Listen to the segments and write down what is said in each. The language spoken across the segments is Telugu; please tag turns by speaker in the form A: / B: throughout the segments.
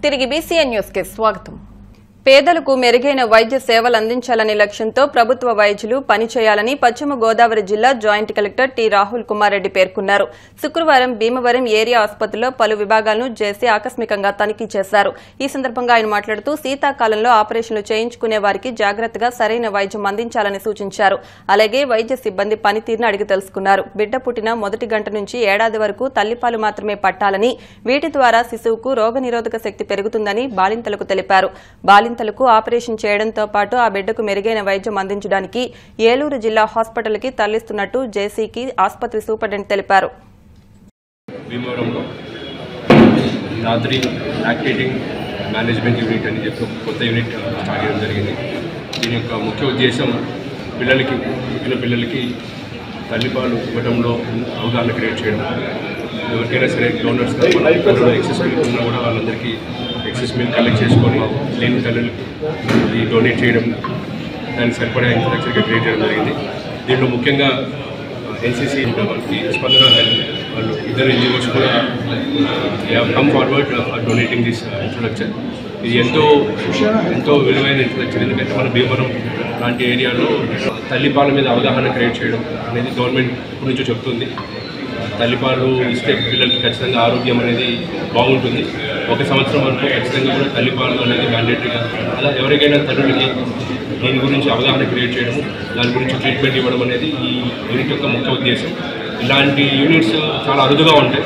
A: తిరిగి బీసీఎన్ న్యూస్ కి స్వాగతం. పేదలకు మెరుగైన వైద్య సేవలు అందించాలనే లక్ష్యంతో ప్రభుత్వ వైద్యులు పనిచేయాలని పశ్చిమ గోదావరి జిల్లా joint collector T Rahul Kumar Reddy పేర్కొన్నారు. శుక్రవారం భీమవరం ఏరియా ఆసుపత్రిలో పలు విభాగాలను జేసీ ఆకస్మికంగా తనిఖీ చేశారు. ఈ సందర్భంగా ఆయన మాట్లాడుతూ శీతాకాలంలో ఆపరేషన్లు చేయించుకునే వారికి జాగ్రత్తగా సరైన వైద్యం అందించాలని సూచించారు. అలాగే వైద్య సిబ్బంది పనితీరును అడిగి తెలుసుకున్నారు. బిడ్డ పుట్టిన మొదటి గంట నుంచి ఏడాది వరకు తల్లిపాలు మాత్రమే పట్టాలని, వీటి ద్వారా శిశువుకు రోగనిరోధక శక్తి పెరుగుతుందని బాలింతలకు తెలిపారు. బాలింతలకు ఆపరేషన్ చేయడంతో పాటు ఆ బిడ్డకు మెరుగైన వైద్యం అందించడానికి ఏలూరు జిల్లా హాస్పిటల్కి తరలిస్తున్నట్టు జేసీకి ఆసుపత్రి సూపరింటెండెంట్ తెలిపారు.
B: భీమవరంలో రాత్రి యాక్టివిటింగ్ మేనేజ్మెంట్ యూనిట్ అని చెప్పి కొత్త యూనిట్ స్టార్ట్ చేయడం జరిగింది. దీని యొక్క ముఖ్య ఉద్దేశం పుట్టిన పిల్లలకి తల్లిపాలు ఇవ్వడంలో అవగాహన క్రియేట్ చేయడం. ఎవరికైనా సరే డోనర్స్ ఎక్సెస్ మిల్క్ ఉన్నా కూడా వాళ్ళందరికీ ఎక్సెస్ మిల్క్ కలెక్ట్ చేసుకొని లేని తల్లులకి ఇది డొనేట్ చేయడం, దానికి సరిపడా ఇన్ఫ్రాస్ట్రక్చర్గా క్రియేట్ చేయడం జరిగింది. దీంట్లో ముఖ్యంగా ఎన్సీసీ వాళ్ళకి స్పందన వాళ్ళు ఇద్దరు ఇంజనీర్స్ కూడా come forward donating this infrastructure. ఇది ఎంతో విలువైన ఇన్ఫ్రాస్ట్రక్చర్. ఎందుకంటే మన భీమవరం లాంటి ఏరియాలో తల్లిపాల మీద అవగాహన క్రియేట్ చేయడం అనేది గవర్నమెంట్ ఇప్పటి నుంచో చెప్తుంది. తల్లిపాలు ఇస్తే పిల్లలకి ఖచ్చితంగా ఆరోగ్యం అనేది బాగుంటుంది. 1 సంవత్సరం వరకు ఖచ్చితంగా కూడా తల్లిపాలు అనేది మ్యాండేటరీగా, అలా ఎవరికైనా తల్లులకి దీని గురించి అవగాహన క్రియేట్ చేయడం, దాని గురించి ట్రీట్మెంట్ ఇవ్వడం అనేది ఈ యూనిట్ యొక్క ముఖ్య ఉద్దేశం. ఇలాంటి యూనిట్స్ చాలా అరుదుగా ఉంటాయి.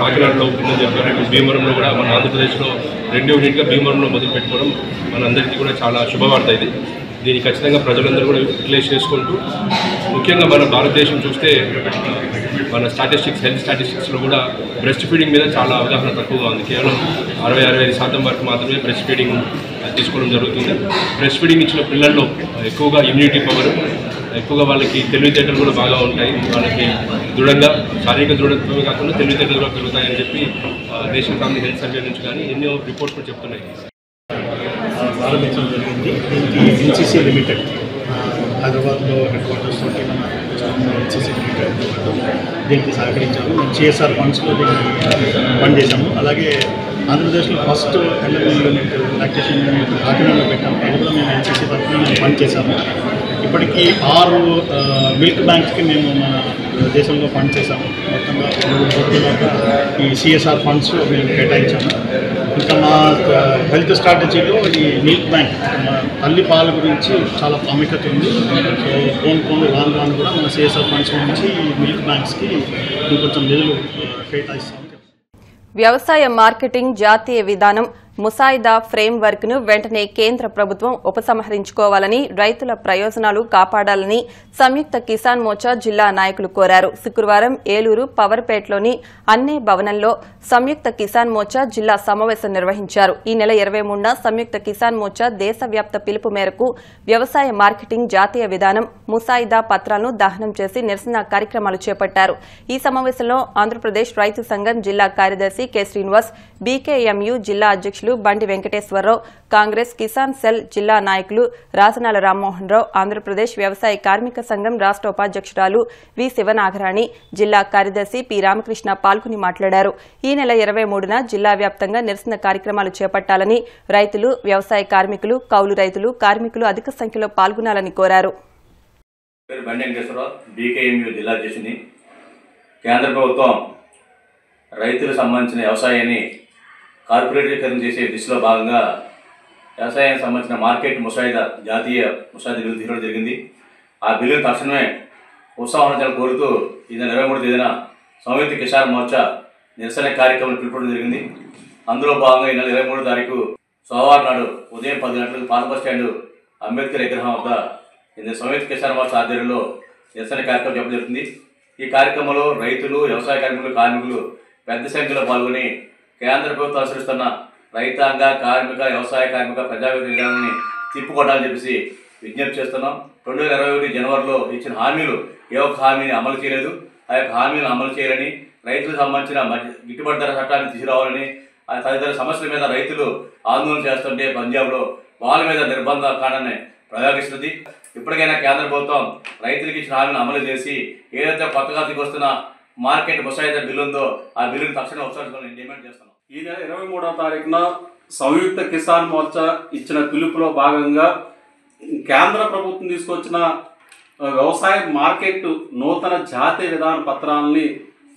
B: కాకినాడలో ఉందని చెప్పారు, భీమవరంలో కూడా మన ఆంధ్రప్రదేశ్లో 2వ యూనిట్గా భీమవరంలో మొదలు పెట్టుకోవడం మనందరికీ కూడా చాలా శుభవార్త. ఇది దీన్ని ఖచ్చితంగా ప్రజలందరూ కూడా యూటిలైజ్ చేసుకుంటూ, ముఖ్యంగా మన భారతదేశం చూస్తే మన హెల్త్ స్టాటిస్టిక్స్లో కూడా బ్రెస్ట్ ఫీడింగ్ మీద చాలా అవగాహన తక్కువగా ఉంది. కేవలం 60-65% వరకు మాత్రమే బ్రెస్ట్ ఫీడింగ్ తీసుకోవడం జరుగుతుంది. బ్రెస్ట్ ఫీడింగ్ ఇచ్చిన పిల్లల్లో ఎక్కువగా ఇమ్యూనిటీ పవర్, ఎక్కువగా వాళ్ళకి తెలివితేటలు కూడా బాగా ఉంటాయి. వాళ్ళకి దృఢంగా శారీరక దృఢత్వమే కాకుండా తెలివితేటలు కూడా పెరుగుతాయని చెప్పి నేషనల్ ఫ్యామిలీ హెల్త్ సర్వే నుంచి కానీ ఎన్నో రిపోర్ట్స్ కూడా చెప్తున్నాయి.
C: ప్రారంభించడం జరిగింది. దీనికి ఎన్సీసీ లిమిటెడ్ హైదరాబాద్లో హెడ్ క్వార్టర్స్ తోటి మన ఎన్సీసీ లిమిటెడ్ దీనికి సహకరించాము. మేము సిఎస్ఆర్ ఫండ్స్లో దీన్ని ఫండ్ చేశాము. అలాగే ఆంధ్రప్రదేశ్లో first LML unit lactation unit కాకినాడలో పెట్టాము. అది కూడా మేము ఎన్సీసీ తరఫున మేము ఫండ్ చేశాము. ఇప్పటికీ 6 మిల్క్ బ్యాంక్స్కి మేము మన దేశంలో ఫండ్ చేశాము. మొత్తంగా 3 కోట్ల దాకా ఈ సిఎస్ఆర్ ఫండ్స్ మేము కేటాయించాము. ఇంకా మా హెల్త్ స్ట్రాటజీలో ఈ మిల్క్ బ్యాంక్, మా తల్లి పాల గురించి చాలా ప్రాముఖ్యత ఉంది. సో రాను కూడా మన సిఎస్ఆర్ ఫండ్స్ నుంచి మిల్క్ బ్యాంక్స్కి ఇంకొంచెం నిధులు కేటాయిస్తాము.
A: వ్యవసాయ మార్కెటింగ్ జాతీయ విధానం ముసాయిదా ఫ్రేమ్ వర్క్ ను వెంటనే కేంద్ర ప్రభుత్వం ఉపసంహరించుకోవాలని, రైతుల ప్రయోజనాలు కాపాడాలని సంయుక్త కిసాన్ మోర్చా జిల్లా నాయకులు కోరారు. శుక్రవారం ఏలూరు పవర్పేటలోని అన్నే భవనంలో సంయుక్త కిసాన్ మోర్చా జిల్లా సమావేశం నిర్వహించారు. ఈ నెల 23న సంయుక్త కిసాన్ మోర్చా దేశవ్యాప్త పిలుపు మేరకు వ్యవసాయ మార్కెటింగ్ జాతీయ విధానం ముసాయిదా పత్రాలను దహనం చేసి నిరసన కార్యక్రమాలు చేపట్టారు. ఈ సమావేశంలో ఆంధ్రప్రదేశ్ రైతు సంఘం జిల్లా కార్యదర్శి కె శ్రీనివాస్, బీకేఎంయూ జిల్లా అధ్యక్షులు బండి వెంకటేశ్వరరావు, కాంగ్రెస్ కిసాన్ సెల్ జిల్లా నాయకులు రాజనాల రామ్మోహన్ రావు, ఆంధ్రప్రదేశ్ వ్యవసాయ కార్మిక సంఘం రాష్ట ఉపాధ్యక్షురాలు వి శివనాగరాణి, జిల్లా కార్యదర్శి పి రామకృష్ణ పాల్గొని మాట్లాడారు. ఈ నెల 23న జిల్లా వ్యాప్తంగా నిరసన కార్యక్రమాలు చేపట్టాలని, రైతులు, వ్యవసాయ కార్మికులు, కౌలు రైతులు, కార్మికులు అధిక సంఖ్యలో పాల్గొనాలని కోరారు.
D: కేంద్ర ప్రభుత్వం రైతులకు సంబంధించిన వ్యవసాయాన్ని కార్పొరేటీకరణ చేసే దిశలో భాగంగా వ్యవసాయానికి సంబంధించిన మార్కెట్ జాతీయ ముసాయిదా బిల్లు తీయడం జరిగింది. ఆ బిల్లును తక్షణమే ఉపసంహరించాలని కోరుతూ ఈ నెల 23వ తేదీన సంయుక్త కిసాన్ మోర్చా నిరసన కార్యక్రమం పిలుపుకోవడం జరిగింది. అందులో భాగంగా ఈ నెల 23వ తారీఖు సోమవారం నాడు ఉదయం 10 గంటలకు పాత బస్ స్టాండ్ అంబేద్కర్ విగ్రహం వద్ద సంయుక్త కిసాన్ మోర్చా ఆధ్వర్యంలో నిరసన కార్యక్రమం చెప్పడం జరుగుతుంది. ఈ కార్యక్రమంలో రైతులు, వ్యవసాయ కార్మికులు పెద్ద సంఖ్యలో పాల్గొని కేంద్ర ప్రభుత్వం అనుసరిస్తున్న రైతాంగ, కార్మిక, వ్యవసాయ కార్మిక ప్రజావిరోధ విధానాన్ని తిప్పుకోవడాలని చెప్పేసి విజ్ఞప్తి చేస్తున్నాం. 2021 జనవరిలో ఇచ్చిన హామీలు ఏ ఒక్క హామీని అమలు చేయలేదు. ఆ యొక్క హామీలను అమలు చేయాలని, రైతులకు సంబంధించిన గిట్టుబాటు ధర చట్టాన్ని తీసుకురావాలని, తదితర సమస్యల మీద రైతులు ఆందోళన చేస్తుంటే పంజాబ్లో వాళ్ళ మీద నిర్బంధ కాండాన్ని ప్రయోగిస్తుంది. ఇప్పటికైనా కేంద్ర ప్రభుత్వం రైతులకు ఇచ్చిన హామీలను అమలు చేసి ఏదైతే కొత్తగా తీసుకొస్తున్న మార్కెట్ ముసాయిదా బిల్లు ఉందో ఆ బిల్లును తక్షణం ఉపసంహరించుకోవాలని డిమాండ్ చేస్తున్నాం.
E: ఈ నెల 23వ తారీఖున సంయుక్త కిసాన్ మోర్చా ఇచ్చిన పిలుపులో భాగంగా కేంద్ర ప్రభుత్వం తీసుకొచ్చిన వ్యవసాయ మార్కెట్ నూతన జాతీయ విధాన పత్రాలని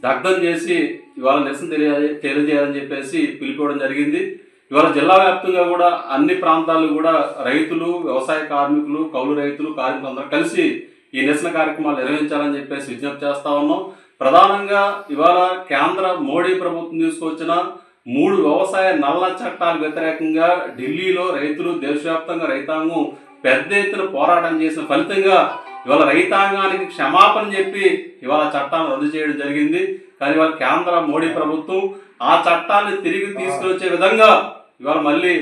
E: దగ్ధం చేసి ఇవాళ నిరసన తెలియజేయాలని చెప్పేసి పిలిపివ్వడం జరిగింది. ఇవాళ జిల్లా వ్యాప్తంగా కూడా అన్ని ప్రాంతాలు కూడా రైతులు, వ్యవసాయ కార్మికులు, కౌలు రైతులు, కార్మికులు అందరూ కలిసి ఈ నిరసన కార్యక్రమాలు నిర్వహించాలని చెప్పేసి విజ్ఞప్తి చేస్తా ఉన్నాం. ప్రధానంగా ఇవాళ కేంద్ర మోడీ ప్రభుత్వం తీసుకొచ్చిన 3 వ్యవసాయ నల్ల చట్టాలకు వ్యతిరేకంగా ఢిల్లీలో రైతులు, దేశవ్యాప్తంగా రైతాంగం పెద్ద ఎత్తున పోరాటం చేసిన ఫలితంగా ఇవాళ రైతాంగానికి క్షమాపణ చెప్పి ఇవాళ చట్టాన్ని రద్దు చేయడం జరిగింది. కానీ ఇవాళ కేంద్ర మోడీ ప్రభుత్వం ఆ చట్టాన్ని తిరిగి తీసుకొచ్చే విధంగా ఇవాళ మళ్ళీ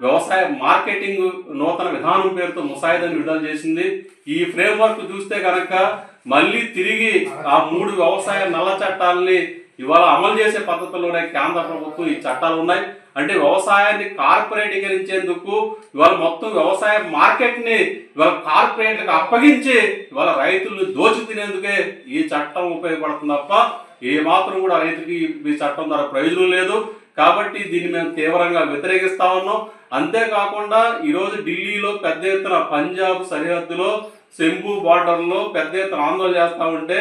E: వ్యవసాయ మార్కెటింగ్ నూతన విధానం పేరుతో ముసాయిదాను విడుదల చేసింది. ఈ ఫ్రేమ్వర్క్ చూస్తే కనుక మళ్ళీ తిరిగి ఆ 3 వ్యవసాయ నల్ల చట్టాలని ఇవాళ అమలు చేసే పద్ధతుల్లోనే కేంద్ర ప్రభుత్వం ఈ చట్టాలు ఉన్నాయి. అంటే వ్యవసాయాన్ని కార్పొరేటీకరించేందుకు ఇవాళ మొత్తం వ్యవసాయ మార్కెట్ని ఇవాళ కార్పొరేట్లకు అప్పగించి ఇవాళ రైతులను దోచి తినేందుకే ఈ చట్టం ఉపయోగపడుతుంది తప్ప ఏ మాత్రం కూడా రైతుకి ఈ చట్టం ద్వారా ప్రయోజనం లేదు. కాబట్టి దీన్ని మేము తీవ్రంగా వ్యతిరేకిస్తా ఉన్నాం. అంతేకాకుండా ఈరోజు ఢిల్లీలో పెద్ద ఎత్తున పంజాబ్ సరిహద్దులో శంభు బార్డర్లో పెద్ద ఎత్తున ఆందోళన చేస్తూ ఉంటే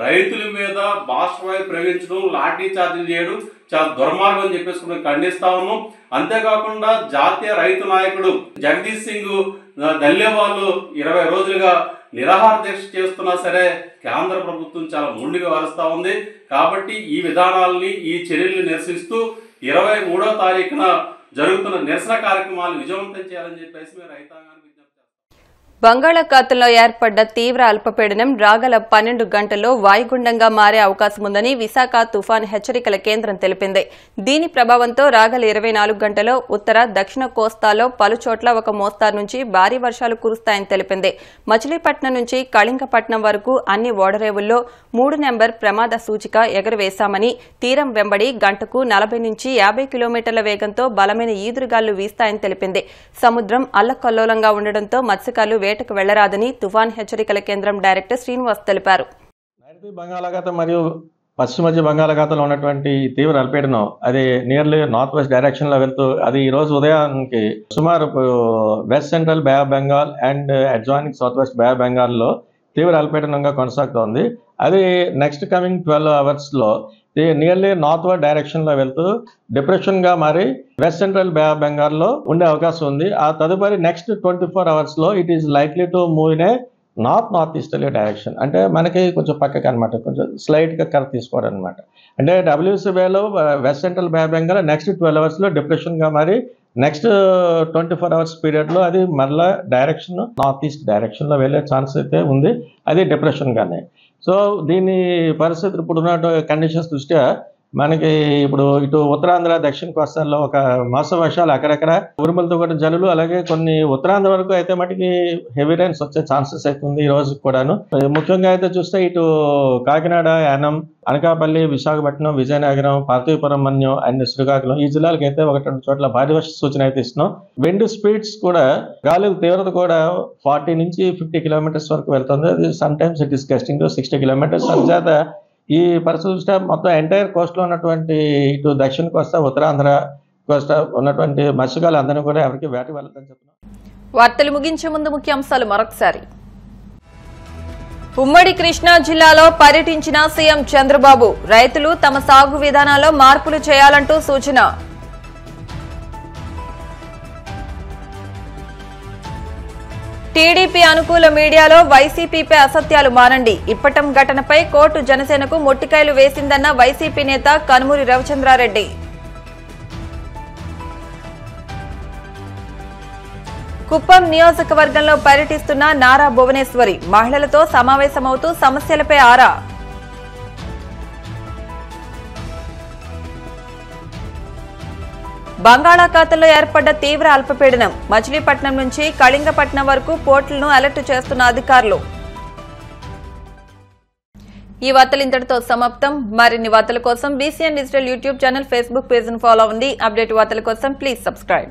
E: రైతుల మీద బాష్పవాయు ప్రయోగించడం, లాఠీ చార్జీలు చేయడం చాలా దుర్మార్గం అని చెప్పేసి మేము ఖండిస్తా ఉన్నాం. అంతేకాకుండా జాతీయ రైతు నాయకుడు జగదీష్ సింగ్ దల్లేవాళ్ళు 20 రోజులుగా నిరాహార దీక్ష చేస్తున్నా సరే కేంద్ర ప్రభుత్వం చాలా మొండిగా వరుస్తూ ఉంది. కాబట్టి ఈ విధానాలని, ఈ చర్యలను నిరసిస్తూ 23వ తారీఖున జరుగుతున్న నిరసన కార్యక్రమాలు విజయవంతం చేయాలని చెప్పేసి మేము రైతాంగాన్ని
A: బంగాళాఖాతంలో ఏర్పడ్డ తీవ్ర అల్పపీడనం రాగల 12 గంటల్లో వాయుగుండంగా మారే అవకాశం ఉందని విశాఖ తుఫాన్ హెచ్చరికల కేంద్రం తెలిపింది. దీని ప్రభావంతో రాగల 24 గంటల్లో ఉత్తర, దక్షిణ కోస్తాలో పలుచోట్ల ఒక మోస్తారు నుంచి భారీ వర్షాలు కురుస్తాయని తెలిపింది. మచిలీపట్నం నుంచి కళింగపట్నం వరకు అన్ని ఓడరేవుల్లో 3 నెంబర్ ప్రమాద సూచిక ఎగురవేశామని, తీరం వెంబడి గంటకు 40 నుంచి 50 కిలోమీటర్ల వేగంతో బలమైన ఈదురుగాలు వీస్తాయని తెలిపింది. సముద్రం అల్లకల్లోలంగా ఉండడంతో మత్స్యకారులు వేటకు వెళ్లరాదని తుఫాన్ హెచ్చరికల కేంద్రం డైరెక్టర్ శ్రీనివాస్ తెలిపారు.
F: నైరుతి బంగాళాఖాతం మరియు పశ్చిమ మధ్య బంగాళాఖాతంలో ఉన్నటువంటి తీవ్ర అల్పపీడనం అది నియర్లీ నార్త్ వెస్ట్ డైరెక్షన్ లో వెళ్తూ అది ఈ రోజు ఉదయానికి సుమారు west central bay of Bengal and adjoining south west bay of Bengal లో తీవ్ర అల్పపీడనంగా కొనసాగుతోంది. అది నెక్స్ట్ కమింగ్ 12 hours లో నియర్లీ నార్త్ వర్డ్ డైరెక్షన్ లో వెళ్తూ డిప్రెషన్ గా మారి west central bay of Bengal లో ఉండే అవకాశం ఉంది. ఆ తదుపరి నెక్స్ట్ 24 hours లో it is likely to move in a north easterly direction. అంటే మనకి కొంచెం పక్కకి అనమాట, కొంచెం స్లైట్ గా కరెక్ట్ తీసుకోవడం అనమాట. అంటే WC బేలో west central bay of Bengal next 12 hours లో డిప్రెషన్ గా మారి నెక్స్ట్ 24 hours పీరియడ్ లో అది మరలా డైరెక్షన్ నార్త్ ఈస్ట్ డైరెక్షన్ లో వెళ్ళే ఛాన్స్ అయితే ఉంది. అది డిప్రెషన్ గానే. సో దీని పరిస్థితులు ఇప్పుడున్న కండిషన్స్ దృష్ట్యా మనకి ఇప్పుడు ఇటు ఉత్తరాంధ్ర, దక్షిణ కోస్తాల్లో ఒక మాస వర్షాలు అక్కడక్కడ ఉరుములతో కూడా జల్లులు, అలాగే కొన్ని ఉత్తరాంధ్ర వరకు అయితే మటుకి హెవీ రైన్స్ వచ్చే ఛాన్సెస్ అయితే ఉంది ఈ రోజు కూడాను. ముఖ్యంగా అయితే చూస్తే ఇటు కాకినాడ, యానం, అనకాపల్లి, విశాఖపట్నం, విజయనగరం, పార్తీపురం, మన్యం అండ్ శ్రీకాకుళం ఈ జిల్లాలకు అయితే 1-2 చోట్ల భారీ వర్ష సూచన అయితే ఇస్తున్నాం. విండ్ స్పీడ్స్ కూడా, గాలి తీవ్రత కూడా 40 నుంచి 50 kilometers వరకు వెళ్తుంది. అది some times it is gusting to 60 kilometers. అందుచేత ఈ పరిస్థితి మొత్తం ఎంటైర్ కోస్ట్ లో ఉన్నటువంటి ఇటు దక్షిణ కోస్తా, ఉత్తరాంధ్ర కోస్తా ఉన్నటువంటి మత్స్యకారులు అందరినీ కూడా ఎవరికి వేటకి వెళ్ళదని చెప్తున్నాం.
A: వార్తలు ముగించే ముందు ముఖ్యాంశాలు మరొకసారి. ఉమ్మడి కృష్ణా జిల్లాలో పర్యటించిన సీఎం చంద్రబాబు, రైతులు తమ సాగు విధానాల్లో మార్పులు చేయాలంటూ సూచన. టీడీపీ అనుకూల మీడియాలో వైసీపీపై అసత్యాలు మానండి. ఇప్పటం ఘటనపై కోర్టు జనసేనకు మొట్టికాయలు వేసిందన్న వైసీపీ నేత కనుమూరి రవిచంద్రారెడ్డి. కుప్పం నియోజకవర్గంలో పర్యటిస్తున్న నారా భువనేశ్వరి, మహిళలతో సమావేశమవుతూ సమస్యలపై ఆరా. బంగాళాఖాతంలో ఏర్పడ్డ తీవ్ర అల్పపీడనం, మచిలీపట్నం నుంచి కళింగపట్నం వరకు పోర్టులను అలర్ట్ చేస్తున్న అధికారులు. ఈ వార్తలు ఇంతటితో సమాప్తం. మరిన్ని వార్తల కోసం BCN digital YouTube channel, Facebook page ను ఫాలో అవ్వండి. అప్డేట్ వార్తల కోసం ప్లీజ్ సబ్స్క్రైబ్.